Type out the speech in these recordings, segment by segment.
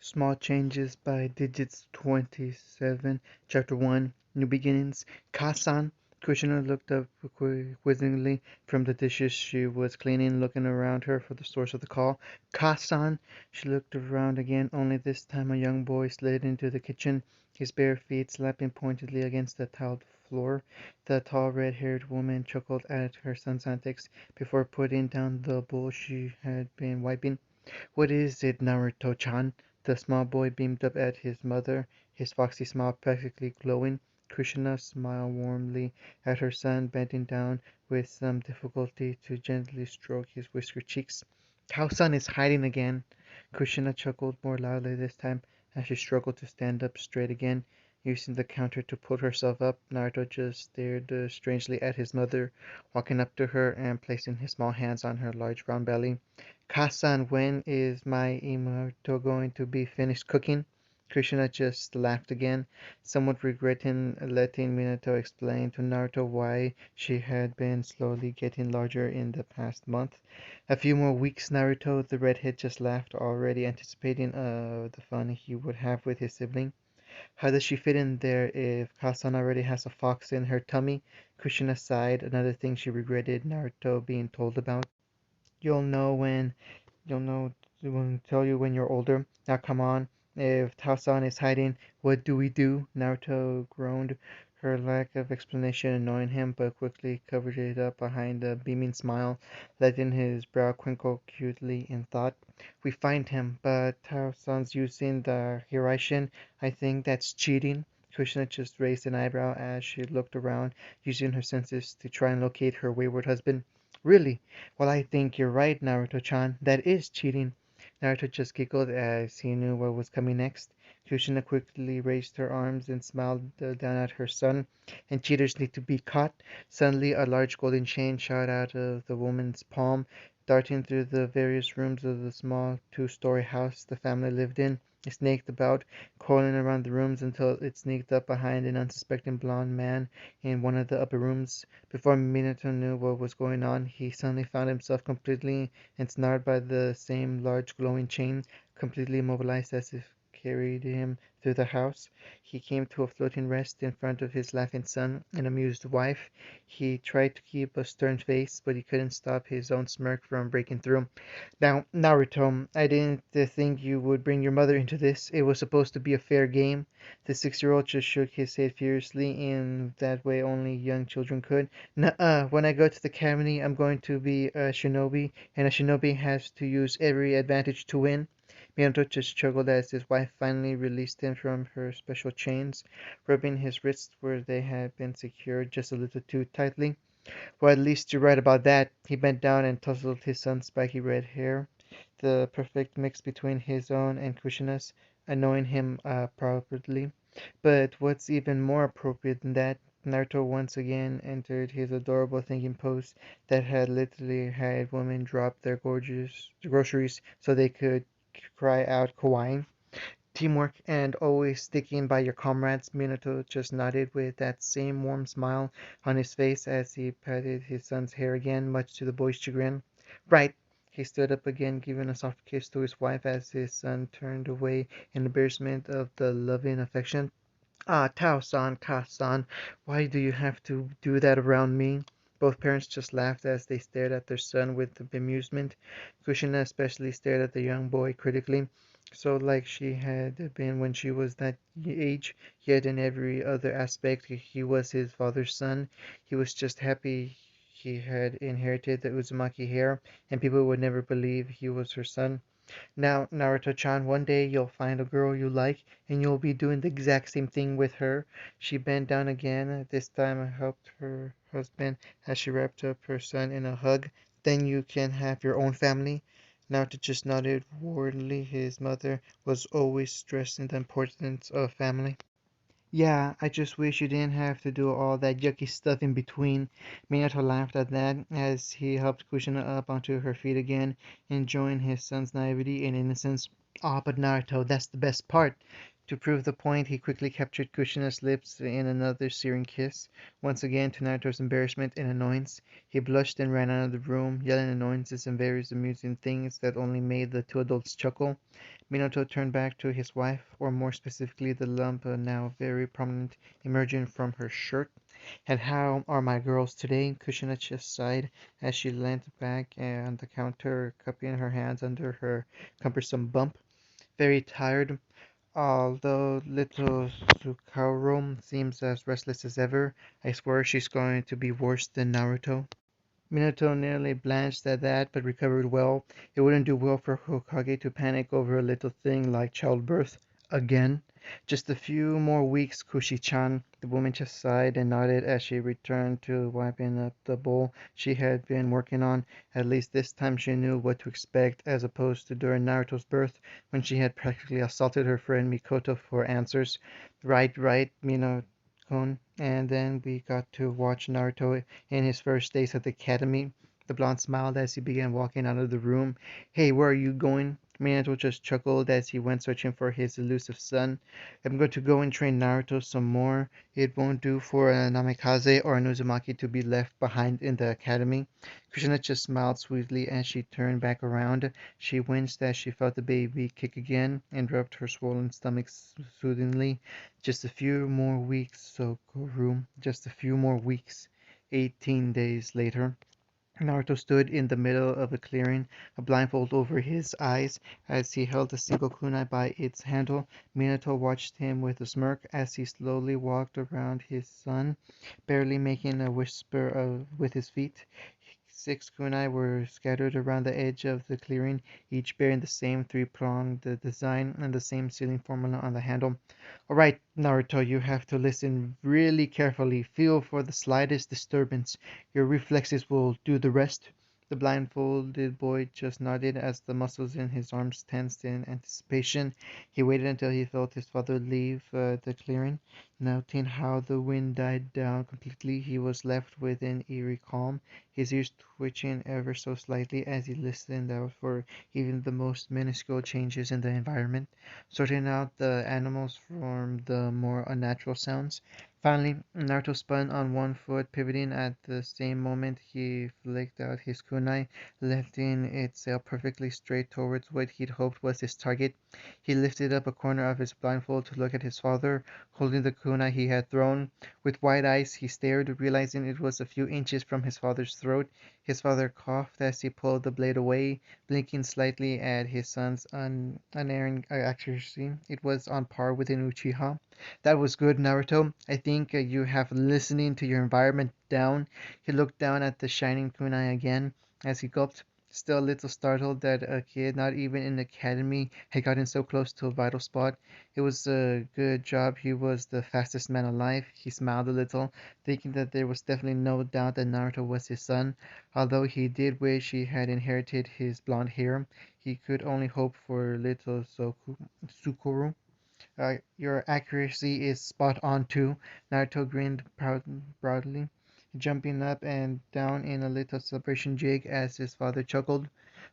Small Changes by Digits 27, Chapter 1, New Beginnings. Kasan. Kushina looked up quizzingly from the dishes she was cleaning, looking around her for the source of the call. Kasan. She looked around again, only this time a young boy slid into the kitchen, his bare feet slapping pointedly against the tiled floor. The tall red-haired woman chuckled at her son's antics before putting down the bowl she had been wiping. "What is it, Naruto-chan?" The small boy beamed up at his mother, his foxy smile practically glowing. Kushina smiled warmly at her son, bending down with some difficulty to gently stroke his whiskered cheeks. "Tao-san is hiding again." Kushina chuckled more loudly this time as she struggled to stand up straight again. Using the counter to pull herself up, Naruto just stared strangely at his mother, walking up to her and placing his small hands on her large round belly. "Kasan, when is my Imato going to be finished cooking?" Krishna just laughed again, somewhat regretting letting Minato explain to Naruto why she had been slowly getting larger in the past month. "A few more weeks, Naruto," the redhead just laughed, already anticipating the fun he would have with his sibling. "How does she fit in there if Kasan already has a fox in her tummy?" Kushina sighed, another thing she regretted Naruto being told about. "You'll know when You'll know when tell you when you're older. Now come on. If Tao-san is hiding, what do we do?" Naruto groaned, her lack of explanation annoying him, but quickly covered it up behind a beaming smile, letting his brow crinkle cutely in thought. "We find him, but Tao-san's using the Hiraishin. I think that's cheating." Kushina just raised an eyebrow as she looked around, using her senses to try and locate her wayward husband. "Really? Well, I think you're right, Naruto-chan. That is cheating." Naruto just giggled as he knew what was coming next. Kushina quickly raised her arms and smiled down at her son. "And cheaters need to be caught." Suddenly, a large golden chain shot out of the woman's palm, darting through the various rooms of the small two-story house the family lived in. It snaked about, coiling around the rooms until it sneaked up behind an unsuspecting blond man in one of the upper rooms. Before Minato knew what was going on, he suddenly found himself completely ensnared by the same large glowing chain, completely immobilized as if carried him through the house. He came to a floating rest in front of his laughing son and amused wife. He tried to keep a stern face, but he couldn't stop his own smirk from breaking through. "Now, Naruto, I didn't think you would bring your mother into this. It was supposed to be a fair game." The 6-year-old just shook his head furiously in that way only young children could. "Nuh-uh, when I go to the academy, I'm going to be a shinobi, and a shinobi has to use every advantage to win." Minato just chuckled as his wife finally released him from her special chains, rubbing his wrists where they had been secured just a little too tightly. "Well, at least you're right about that." He bent down and tousled his son's spiky red hair, the perfect mix between his own and Kushina's, annoying him appropriately. "But what's even more appropriate than that?" Naruto once again entered his adorable thinking pose that had literally had women drop their gorgeous groceries so they could cry out kawaii. "Teamwork and always sticking by your comrades." Minato just nodded with that same warm smile on his face as he patted his son's hair again, much to the boy's chagrin. "Right." He stood up again, giving a soft kiss to his wife as his son turned away in embarrassment of the loving affection. "Ah, Tao-san, Ka-san, why do you have to do that around me?" Both parents just laughed as they stared at their son with amusement. Kushina especially stared at the young boy critically, so like she had been when she was that age, yet in every other aspect he was his father's son. He was just happy he had inherited the Uzumaki hair, and people would never believe he was her son. "Now, Naruto-chan, one day you'll find a girl you like, and you'll be doing the exact same thing with her." She bent down again, this time helped her husband as she wrapped up her son in a hug. "Then you can have your own family." Naruto just nodded warmly. His mother was always stressing the importance of family. "Yeah, I just wish you didn't have to do all that yucky stuff in between." Minato laughed at that as he helped Kushina up onto her feet again, enjoying his son's naivety and innocence. "Aw, but Naruto, that's the best part." To prove the point, he quickly captured Kushina's lips in another searing kiss. Once again, to Naruto's embarrassment and annoyance, he blushed and ran out of the room, yelling annoyances and various amusing things that only made the two adults chuckle. Minato turned back to his wife, or more specifically the lump now very prominent emerging from her shirt. "And how are my girls today?" Kushina just sighed as she leant back on the counter, cupping her hands under her cumbersome bump. "Very tired, although little Sukaro seems as restless as ever. I swear she's going to be worse than Naruto." Minato nearly blanched at that, but recovered well. It wouldn't do well for Hokage to panic over a little thing like childbirth again. "Just a few more weeks, Kushi-chan." The woman just sighed and nodded as she returned to wiping up the bowl she had been working on. At least this time she knew what to expect, as opposed to during Naruto's birth, when she had practically assaulted her friend Mikoto for answers. "Right, right, Minato-kun." And then we got to watch Naruto in his first days at the academy. The blonde smiled as he began walking out of the room. "Hey, where are you going?" Minato just chuckled as he went searching for his elusive son. "I'm going to go and train Naruto some more. It won't do for a Namikaze or an Uzumaki to be left behind in the academy." Kushina just smiled sweetly as she turned back around. She winced as she felt the baby kick again and rubbed her swollen stomach soothingly. "Just a few more weeks, Sokoru. Just a few more weeks." 18 days later. Naruto stood in the middle of a clearing, a blindfold over his eyes, as he held a single kunai by its handle. Minato watched him with a smirk as he slowly walked around his son, barely making a whisper with his feet. 6 kunai were scattered around the edge of the clearing, each bearing the same three-pronged design and the same sealing formula on the handle. "Alright, Naruto, you have to listen really carefully. Feel for the slightest disturbance. Your reflexes will do the rest." The blindfolded boy just nodded as the muscles in his arms tensed in anticipation. He waited until he felt his father leave the clearing. Noting how the wind died down completely, he was left with an eerie calm, his ears twitching ever so slightly as he listened out for even the most minuscule changes in the environment, sorting out the animals from the more unnatural sounds. Finally, Naruto spun on one foot, pivoting at the same moment he flicked out his kunai, lifting it sail perfectly straight towards what he'd hoped was his target. He lifted up a corner of his blindfold to look at his father, holding the kunai he had thrown. With wide eyes, he stared, realizing it was a few inches from his father's throat. His father coughed as he pulled the blade away, blinking slightly at his son's unerring accuracy. It was on par with an Uchiha. "That was good, Naruto. I think you have listening to your environment down." He looked down at the shining kunai again as he gulped, still a little startled that a kid not even in the academy had gotten so close to a vital spot. It was a good job he was the fastest man alive. He smiled a little, thinking that there was definitely no doubt that Naruto was his son. Although he did wish he had inherited his blonde hair, he could only hope for little Sukuru. "Your accuracy is spot on too." Naruto grinned proudly, jumping up and down in a little celebration jig as his father chuckled.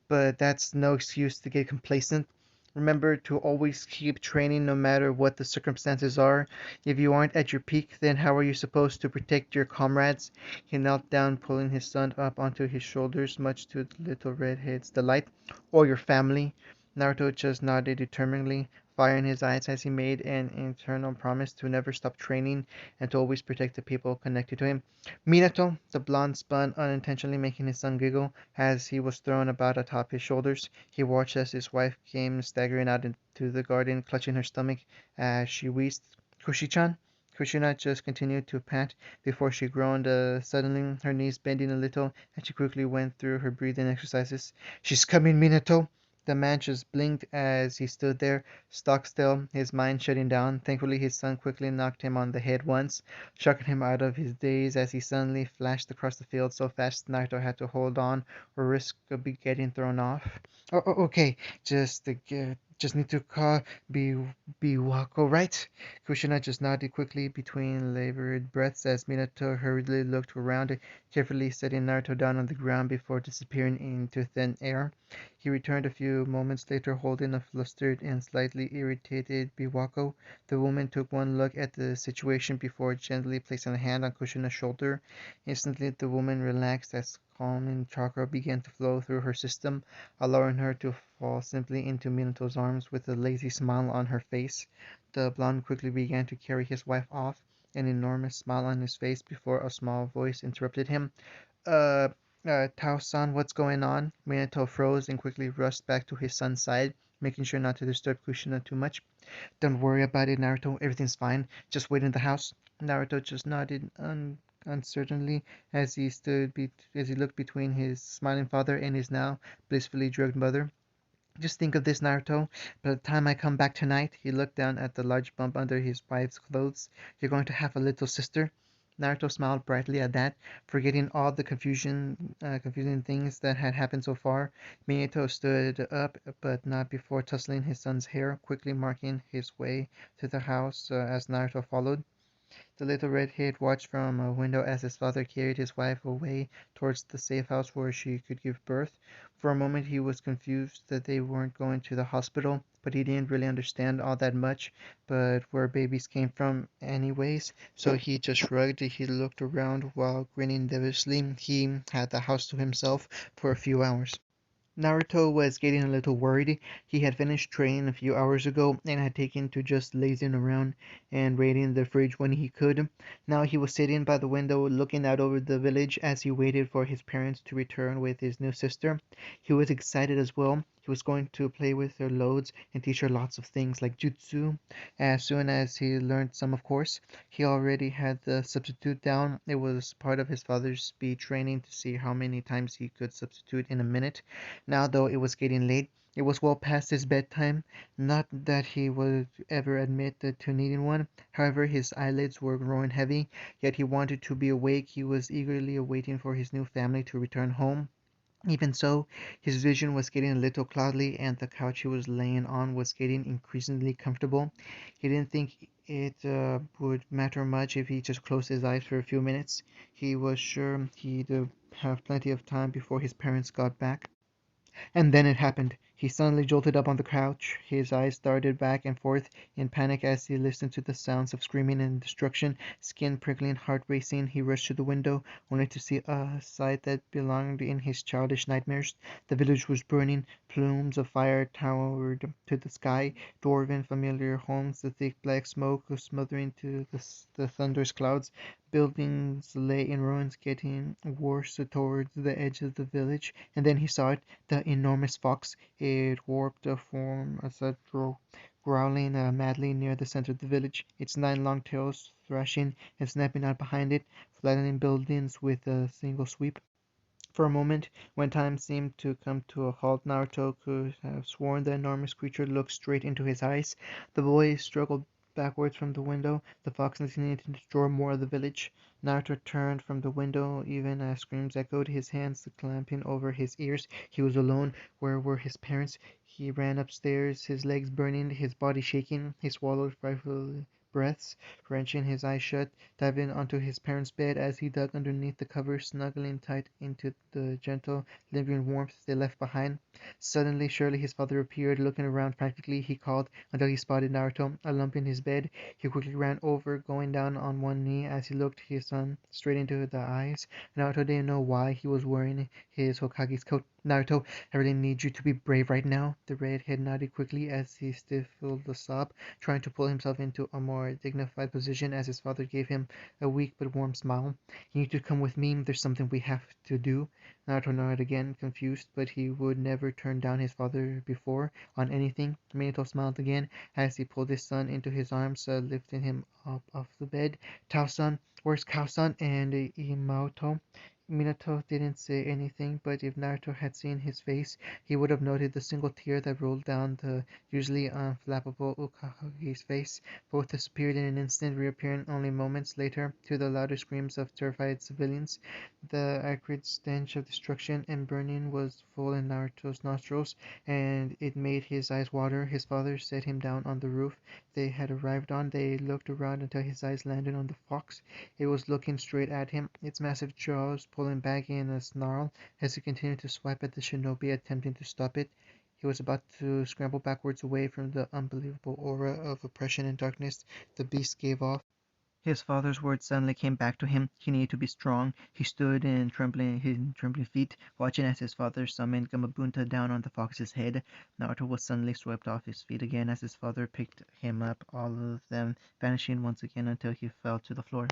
"But that's no excuse to get complacent. Remember to always keep training no matter what the circumstances are. If you aren't at your peak, then how are you supposed to protect your comrades?" He knelt down, pulling his son up onto his shoulders, much to the little redhead's delight. "Or your family." Naruto just nodded determinedly, fire in his eyes as he made an internal promise to never stop training and to always protect the people connected to him. "Minato!" The blonde spun, unintentionally making his son giggle as he was thrown about atop his shoulders. He watched as his wife came staggering out into the garden, clutching her stomach as she wheezed. "Kushi-chan?" Kushina just continued to pant before she groaned suddenly, her knees bending a little as she quickly went through her breathing exercises. "She's coming, Minato!" The man just blinked as he stood there, stock still, his mind shutting down. Thankfully, his son quickly knocked him on the head once, shocking him out of his daze as he suddenly flashed across the field so fast Naruto had to hold on or risk getting thrown off. Okay, just Just need to call Bi Biwako, right? Kushina just nodded quickly between labored breaths as Minato hurriedly looked around, carefully setting Naruto down on the ground before disappearing into thin air. He returned a few moments later holding a flustered and slightly irritated Biwako. The woman took one look at the situation before gently placing a hand on Kushina's shoulder. Instantly, the woman relaxed as calming chakra began to flow through her system, allowing her to fall simply into Minato's arms with a lazy smile on her face. The blonde quickly began to carry his wife off, an enormous smile on his face before a small voice interrupted him. Uh, Tao-san, what's going on? Minato froze and quickly rushed back to his son's side, making sure not to disturb Kushina too much. Don't worry about it, Naruto. Everything's fine. Just wait in the house. Naruto just nodded uncertainly as he looked between his smiling father and his now blissfully drugged mother. Just think of this, Naruto. By the time I come back tonight, he looked down at the large bump under his wife's clothes. You're going to have a little sister. Naruto smiled brightly at that, forgetting all the confusing things that had happened so far. Minato stood up, but not before tussling his son's hair, quickly marking his way to the house as Naruto followed. The little redhead watched from a window as his father carried his wife away towards the safe house where she could give birth. For a moment he was confused that they weren't going to the hospital, but he didn't really understand all that much but where babies came from anyways, so he just shrugged. He looked around while grinning devilishly. He had the house to himself for a few hours. Naruto was getting a little worried. He had finished training a few hours ago and had taken to just lazing around and raiding the fridge when he could. Now he was sitting by the window looking out over the village as he waited for his parents to return with his new sister. He was excited as well. He was going to play with her loads and teach her lots of things like jutsu. As soon as he learned some, of course, he already had the substitute down. It was part of his father's speed training to see how many times he could substitute in a minute. Now, though it was getting late, it was well past his bedtime. Not that he would ever admit to needing one. However, his eyelids were growing heavy, yet he wanted to be awake. He was eagerly awaiting for his new family to return home. Even so, his vision was getting a little cloudy, and the couch he was laying on was getting increasingly comfortable. He didn't think it would matter much if he just closed his eyes for a few minutes. He was sure he'd have plenty of time before his parents got back. And then it happened. He suddenly jolted up on the couch. His eyes darted back and forth in panic as he listened to the sounds of screaming and destruction. Skin prickling, heart racing, he rushed to the window, only to see a sight that belonged in his childish nightmares. The village was burning. Plumes of fire towered to the sky. Dwarven familiar homes, the thick black smoke was smothering to the thunderous clouds. Buildings lay in ruins, getting worse towards the edge of the village. And then he saw it, the enormous fox. It warped a form as a growling madly near the center of the village, its nine long tails thrashing and snapping out behind it, flattening buildings with a single sweep. For a moment, when time seemed to come to a halt, Naruto could have sworn the enormous creature looked straight into his eyes. The boy struggled backwards from the window, the fox intending to destroy more of the village. Naruto turned from the window even as screams echoed, his hands clamping over his ears. He was alone. Where were his parents? He ran upstairs, his legs burning, his body shaking. He swallowed frightful breaths, wrenching his eyes shut, diving onto his parents' bed as he dug underneath the covers, snuggling tight into the gentle, lingering warmth they left behind. Suddenly, surely his father appeared, looking around frantically. He called until he spotted Naruto, a lump in his bed. He quickly ran over, going down on one knee as he looked his son straight into the eyes. Naruto didn't know why he was wearing his Hokage's coat. Naruto, I really need you to be brave right now. The redhead nodded quickly as he stifled a sob, trying to pull himself into a more dignified position as his father gave him a weak but warm smile. You need to come with me. There's something we have to do. Naruto nodded again, confused, but he would never turn down his father before on anything. Minato smiled again as he pulled his son into his arms, lifting him up off the bed. Tao-san, where's Kao-san and Imaoto? Minato didn't say anything, but if Naruto had seen his face, he would have noted the single tear that rolled down the usually unflappable Ukage's face. Both disappeared in an instant, reappearing only moments later to the louder screams of terrified civilians. The acrid stench of destruction and burning was full in Naruto's nostrils, and it made his eyes water. His father set him down on the roof they had arrived on. They looked around until his eyes landed on the fox. It was looking straight at him, its massive jaws pulling back in a snarl as it continued to swipe at the shinobi, attempting to stop it. He was about to scramble backwards away from the unbelievable aura of oppression and darkness the beast gave off. His father's words suddenly came back to him. He needed to be strong. He stood in trembling feet, watching as his father summoned Gamabunta down on the fox's head. Naruto was suddenly swept off his feet again as his father picked him up, all of them vanishing once again until he fell to the floor.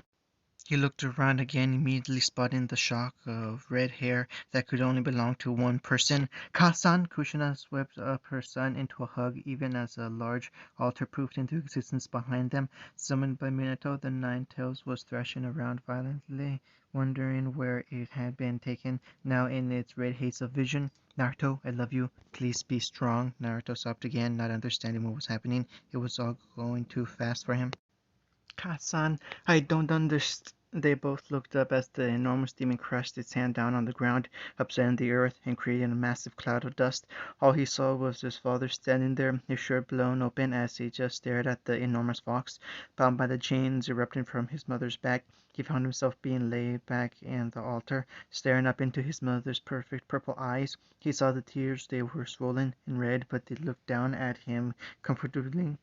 He looked around again, immediately spotting the shock of red hair that could only belong to one person. Kasan! Kushina swept up her son into a hug, even as a large altar poofed into existence behind them. Summoned by Minato, the Nine Tails was thrashing around violently, wondering where it had been taken, now in its red haze of vision. Naruto, I love you. Please be strong. Naruto sobbed again, not understanding what was happening. It was all going too fast for him. Kasan, I don't understand. They both looked up as the enormous demon crushed its hand down on the ground, upsetting the earth and creating a massive cloud of dust. All he saw was his father standing there, his shirt blown open as he just stared at the enormous fox, bound by the chains erupting from his mother's back. He found himself being laid back in the altar, staring up into his mother's perfect purple eyes. He saw the tears, they were swollen and red, but they looked down at him comfortably.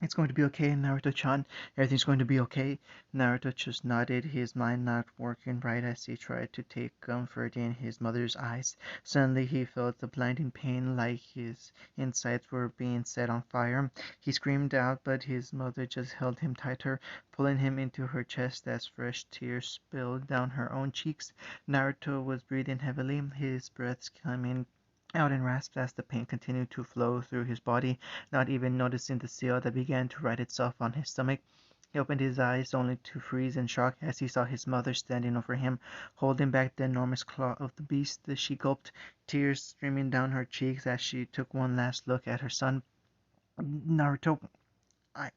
It's going to be okay, Naruto-chan. Everything's going to be okay. Naruto just nodded, his mind not working right as he tried to take comfort in his mother's eyes. Suddenly he felt the blinding pain like his insides were being set on fire. He screamed out, but his mother just held him tighter, pulling him into her chest as fresh tears spilled down her own cheeks. Naruto was breathing heavily, his breaths coming out in rasps as the pain continued to flow through his body, not even noticing the seal that began to write itself on his stomach. He opened his eyes only to freeze in shock as he saw his mother standing over him, holding back the enormous claw of the beast. She gulped, tears streaming down her cheeks as she took one last look at her son. Naruto, I,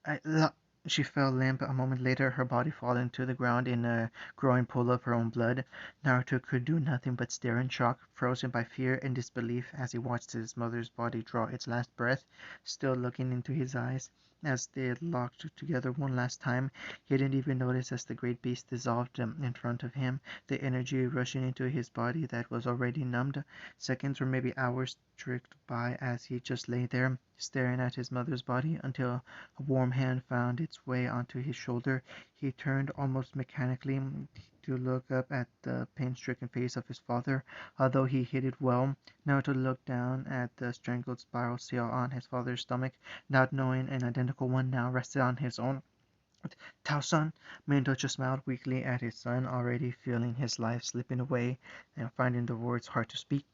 I, she fell limp a moment later, her body falling to the ground in a growing pool of her own blood. Naruto could do nothing but stare in shock, frozen by fear and disbelief as he watched his mother's body draw its last breath, still looking into his eyes. As they locked together one last time, he didn't even notice as the great beast dissolved in front of him, the energy rushing into his body that was already numbed. Seconds or maybe hours tricked by as he just lay there, staring at his mother's body until a warm hand found its way onto his shoulder. He turned almost mechanically to look up at the pain-stricken face of his father. Although he hid it well, Naruto looked down at the strangled spiral seal on his father's stomach, not knowing an identical one now rested on his own. Tao-san, Minato smiled weakly at his son, already feeling his life slipping away and finding the words hard to speak.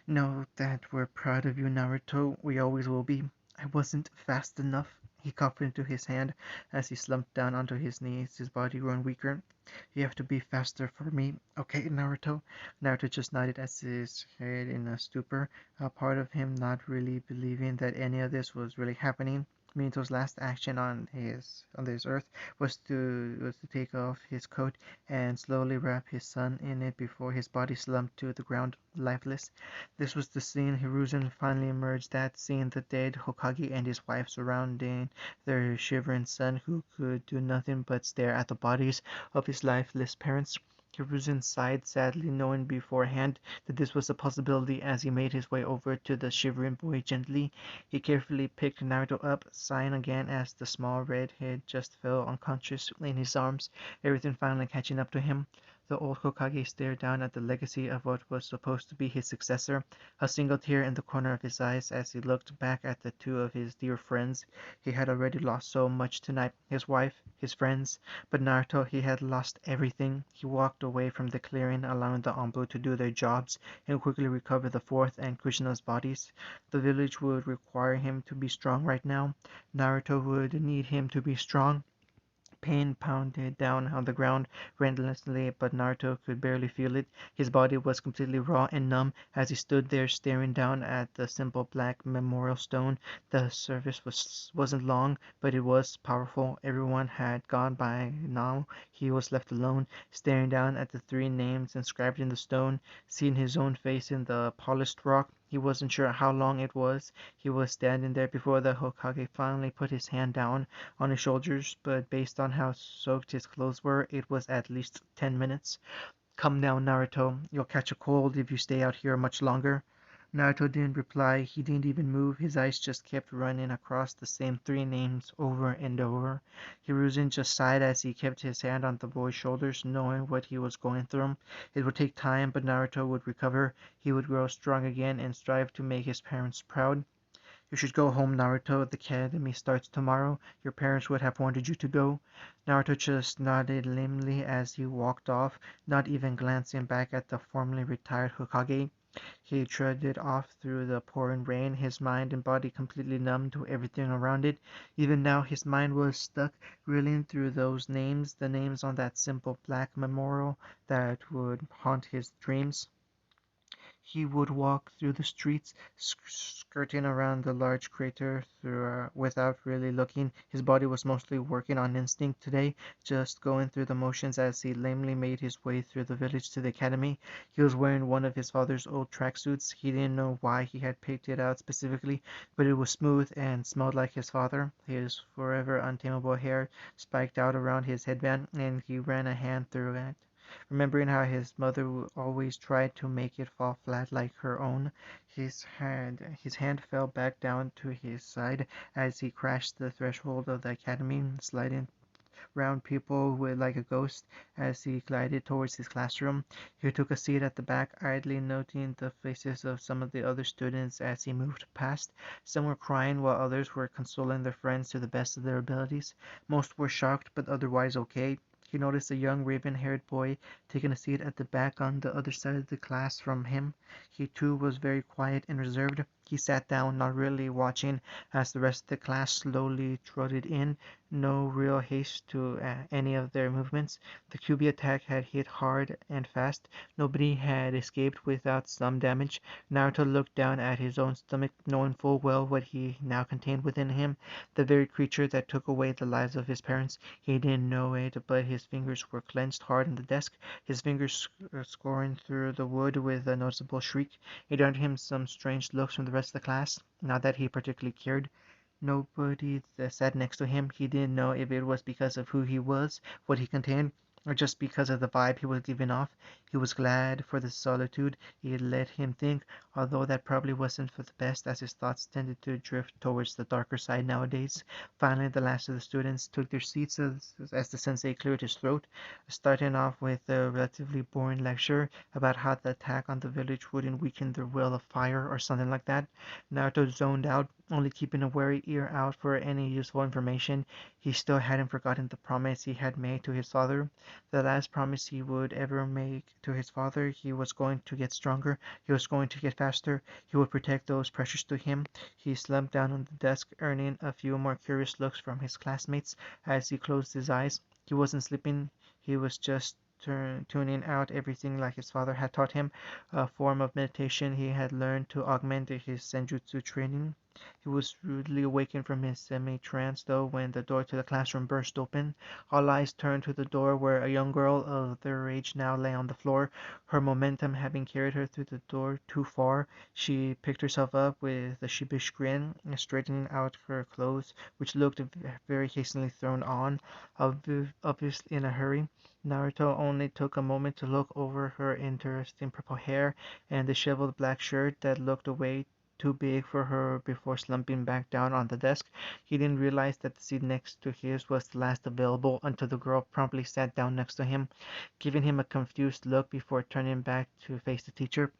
Know that we're proud of you, Naruto. We always will be. I wasn't fast enough. He coughed into his hand as he slumped down onto his knees, his body growing weaker. You have to be faster for me, okay, Naruto? Naruto just nodded as his head in a stupor, a part of him not really believing that any of this was really happening. Minato's last action on this earth was to take off his coat and slowly wrap his son in it before his body slumped to the ground lifeless. This was the scene Hiruzen finally emerged at, seeing the dead Hokage and his wife surrounding their shivering son, who could do nothing but stare at the bodies of his lifeless parents. Hiruzen sighed sadly, knowing beforehand that this was a possibility. As he made his way over to the shivering boy gently, he carefully picked Naruto up, sighing again as the small red head just fell unconscious in his arms, everything finally catching up to him. The old Hokage stared down at the legacy of what was supposed to be his successor, a single tear in the corner of his eyes as he looked back at the two of his dear friends. He had already lost so much tonight, his wife, his friends, but Naruto, he had lost everything. He walked away from the clearing, allowing the Anbu to do their jobs and quickly recover the fourth and Kushina's bodies. The village would require him to be strong right now. Naruto would need him to be strong. Pain pounded down on the ground relentlessly, but Naruto could barely feel it. His body was completely raw and numb as he stood there staring down at the simple black memorial stone. The service wasn't long, but it was powerful. Everyone had gone by now. He was left alone, staring down at the three names inscribed in the stone, seeing his own face in the polished rock. He wasn't sure how long it was. He was standing there before the Hokage finally put his hand down on his shoulders, but based on how soaked his clothes were, it was at least 10 minutes. Come now, Naruto. You'll catch a cold if you stay out here much longer. Naruto didn't reply. He didn't even move. His eyes just kept running across the same three names over and over. Hiruzen just sighed as he kept his hand on the boy's shoulders, knowing what he was going through. It would take time, but Naruto would recover. He would grow strong again and strive to make his parents proud. You should go home, Naruto. The academy starts tomorrow. Your parents would have wanted you to go. Naruto just nodded lamely as he walked off, not even glancing back at the formerly retired Hokage. He trudged off through the pouring rain, his mind and body completely numb to everything around it. Even now his mind was stuck, reeling through those names, the names on that simple black memorial that would haunt his dreams. He would walk through the streets, skirting around the large crater without really looking. His body was mostly working on instinct today, just going through the motions as he lamely made his way through the village to the academy. He was wearing one of his father's old tracksuits. He didn't know why he had picked it out specifically, but it was smooth and smelled like his father. His forever untamable hair spiked out around his headband, and he ran a hand through it. Remembering how his mother always tried to make it fall flat like her own, his hand fell back down to his side as he crashed the threshold of the academy, sliding round people like a ghost as he glided towards his classroom. He took a seat at the back, idly noting the faces of some of the other students as he moved past. Some were crying while others were consoling their friends to the best of their abilities. Most were shocked but otherwise okay. He noticed a young raven-haired boy taking a seat at the back on the other side of the class from him. He too was very quiet and reserved. He sat down, not really watching, as the rest of the class slowly trotted in, no real haste to any of their movements. The QB attack had hit hard and fast. Nobody had escaped without some damage. Naruto looked down at his own stomach, knowing full well what he now contained within him, the very creature that took away the lives of his parents. He didn't know it, but his fingers were clenched hard on the desk, his fingers scoring through the wood with a noticeable shriek. It earned him some strange looks from the rest of the class, not that he particularly cared. Nobody that sat next to him. He didn't know if it was because of who he was, what he contained, or just because of the vibe he was giving off. He was glad for the solitude it let him think, although that probably wasn't for the best as his thoughts tended to drift towards the darker side nowadays. Finally, the last of the students took their seats as the sensei cleared his throat, starting off with a relatively boring lecture about how the attack on the village wouldn't weaken their will of fire or something like that. Naruto zoned out, only keeping a wary ear out for any useful information. He still hadn't forgotten the promise he had made to his father, the last promise he would ever make to his father. He was going to get stronger, he was going to get faster, he would protect those precious to him. He slumped down on the desk, earning a few more curious looks from his classmates as he closed his eyes. He wasn't sleeping, he was just tuning out everything like his father had taught him, a form of meditation he had learned to augment his senjutsu training. He was rudely awakened from his semi-trance, though, when the door to the classroom burst open. All eyes turned to the door where a young girl of their age now lay on the floor, her momentum having carried her through the door too far. She picked herself up with a sheepish grin, straightening out her clothes, which looked very hastily thrown on, obviously in a hurry. Naruto only took a moment to look over her interesting purple hair and disheveled black shirt that looked away too big for her before slumping back down on the desk. He didn't realize that the seat next to his was the last available until the girl promptly sat down next to him, giving him a confused look before turning back to face the teacher.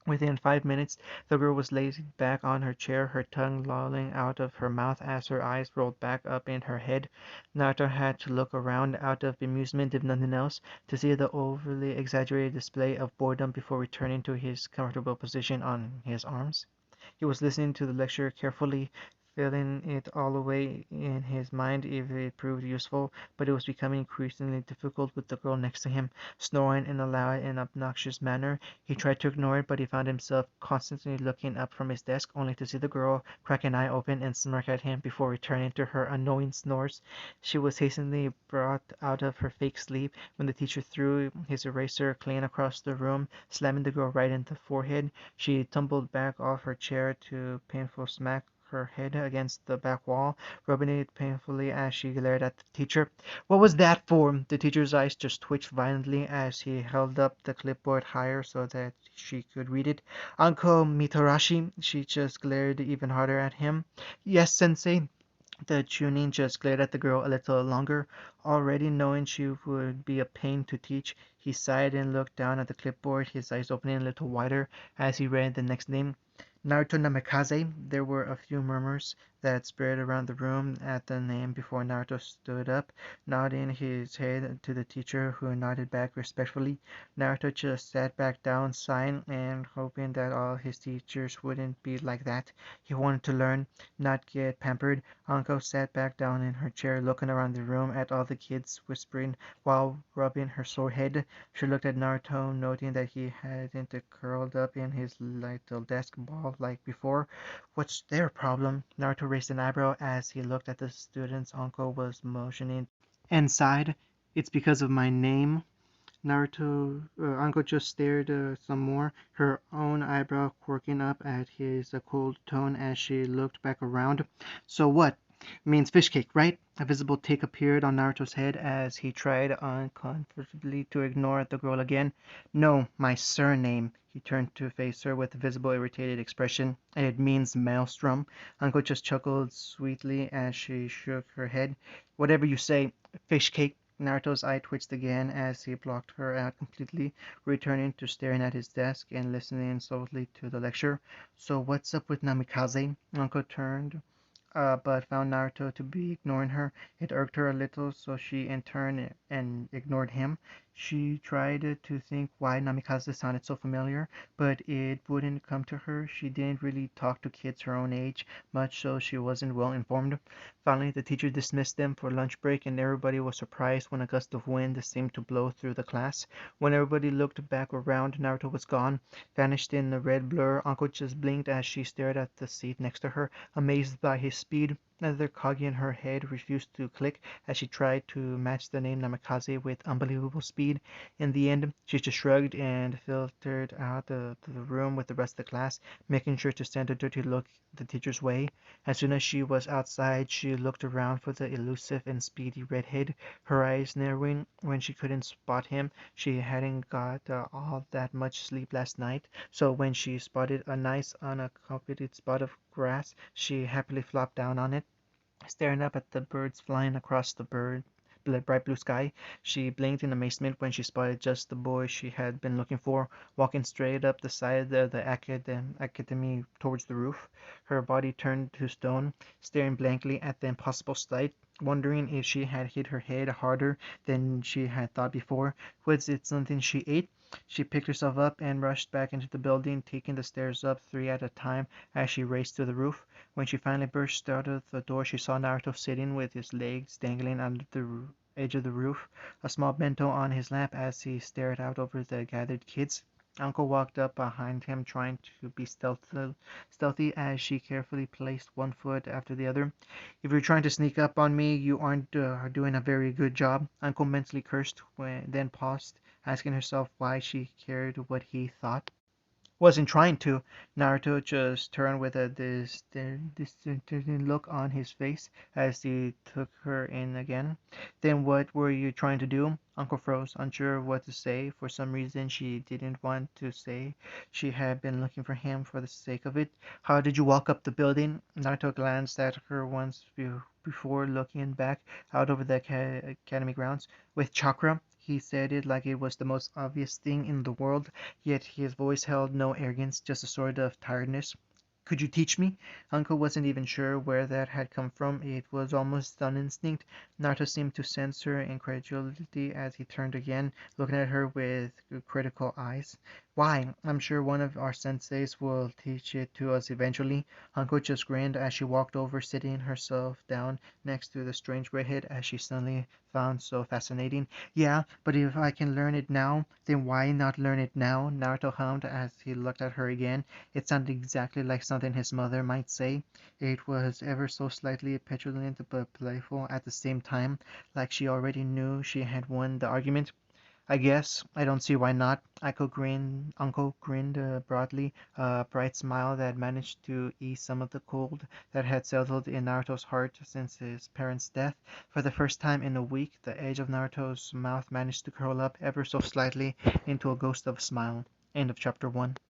Within 5 minutes, the girl was laid back on her chair, her tongue lolling out of her mouth as her eyes rolled back up in her head. Naruto had to look around out of amusement, if nothing else, to see the overly exaggerated display of boredom before returning to his comfortable position on his arms. He was listening to the lecture carefully, filling it all away in his mind if it proved useful, but it was becoming increasingly difficult with the girl next to him, snoring in a loud and obnoxious manner. He tried to ignore it, but he found himself constantly looking up from his desk, only to see the girl crack an eye open and smirk at him before returning to her annoying snores. She was hastily brought out of her fake sleep when the teacher threw his eraser clean across the room, slamming the girl right in the forehead. She tumbled back off her chair to painful smack her head against the back wall, rubbing it painfully as she glared at the teacher. "What was that for?" The teacher's eyes just twitched violently as he held up the clipboard higher so that she could read it. "Uncle Mitarashi," she just glared even harder at him. "Yes, sensei." The Chunin just glared at the girl a little longer. Already knowing she would be a pain to teach, he sighed and looked down at the clipboard, his eyes opening a little wider as he read the next name. Naruto Namikaze. There were a few murmurs that spread around the room at the name before Naruto stood up, nodding his head to the teacher, who nodded back respectfully. Naruto just sat back down, sighing and hoping that all his teachers wouldn't be like that. He wanted to learn, not get pampered. Anko sat back down in her chair, looking around the room at all the kids, whispering while rubbing her sore head. She looked at Naruto, noting that he hadn't curled up in his little desk ball like before. "What's their problem?" Naruto raised an eyebrow as he looked at the student's uncle was motioning and sighed. "It's because of my name." Naruto Anko just stared some more, her own eyebrow quirking up at his cold tone as she looked back around. "So what? Means fish cake, right?" A visible tick appeared on Naruto's head as he tried uncomfortably to ignore the girl again. "No, my surname." He turned to face her with a visible irritated expression. "It means maelstrom." Anko just chuckled sweetly as she shook her head. "Whatever you say, fish cake." Naruto's eye twitched again as he blocked her out completely, returning to staring at his desk and listening solely to the lecture. "So what's up with Namikaze?" Uncle turned, but found Naruto to be ignoring her. It irked her a little, so she in turn and ignored him. She tried to think why Namikaze sounded so familiar, but it wouldn't come to her. She didn't really talk to kids her own age much, so she wasn't well informed. Finally, the teacher dismissed them for lunch break, and everybody was surprised when a gust of wind seemed to blow through the class. When everybody looked back around, Naruto was gone, vanished in a red blur. Uncle just blinked as she stared at the seat next to her, amazed by his speed. Another cog in her head refused to click as she tried to match the name Namikaze with unbelievable speed. In the end, she just shrugged and filtered out the room with the rest of the class, making sure to send a dirty look the teacher's way. As soon as she was outside, she looked around for the elusive and speedy redhead, her eyes narrowing when she couldn't spot him. She hadn't got all that much sleep last night, so when she spotted a nice unoccupied spot of grass, she happily flopped down on it. Staring up at the birds flying across the bright blue sky, she blinked in amazement when she spotted just the boy she had been looking for, walking straight up the side of the academy towards the roof, her body turned to stone, staring blankly at the impossible sight, wondering if she had hit her head harder than she had thought before. Was it something she ate? She picked herself up and rushed back into the building, taking the stairs up three at a time as she raced to the roof. When she finally burst out of the door, she saw Naruto sitting with his legs dangling under the edge of the roof, a small bento on his lap as he stared out over the gathered kids. Uncle walked up behind him, trying to be stealthy as she carefully placed one foot after the other. "If you're trying to sneak up on me, you aren't doing a very good job," Uncle mentally cursed, then paused, asking herself why she cared what he thought. "Wasn't trying to." Naruto just turned with a distinct look on his face as he took her in again. "Then what were you trying to do?" Uncle froze, unsure of what to say. For some reason she didn't want to say she had been looking for him for the sake of it. "How did you walk up the building?" Naruto glanced at her once before looking back out over the academy grounds. "With chakra." He said it like it was the most obvious thing in the world, yet his voice held no arrogance, just a sort of tiredness. "Could you teach me?" Uncle wasn't even sure where that had come from. It was almost an instinct. Naruto seemed to sense her incredulity as he turned again, looking at her with critical eyes. Why? I'm sure one of our senseis will teach it to us eventually. Hanko just grinned as she walked over, sitting herself down next to the strange redhead as she suddenly found so fascinating. Yeah, but if I can learn it now, then why not learn it now? Naruto hummed as he looked at her again. It sounded exactly like something his mother might say. It was ever so slightly petulant but playful at the same time, like she already knew she had won the argument. I guess I don't see why not. Uncle grinned broadly, a bright smile that managed to ease some of the cold that had settled in Naruto's heart since his parents' death. For the first time in a week, the edge of Naruto's mouth managed to curl up ever so slightly into a ghost of a smile. End of chapter 1.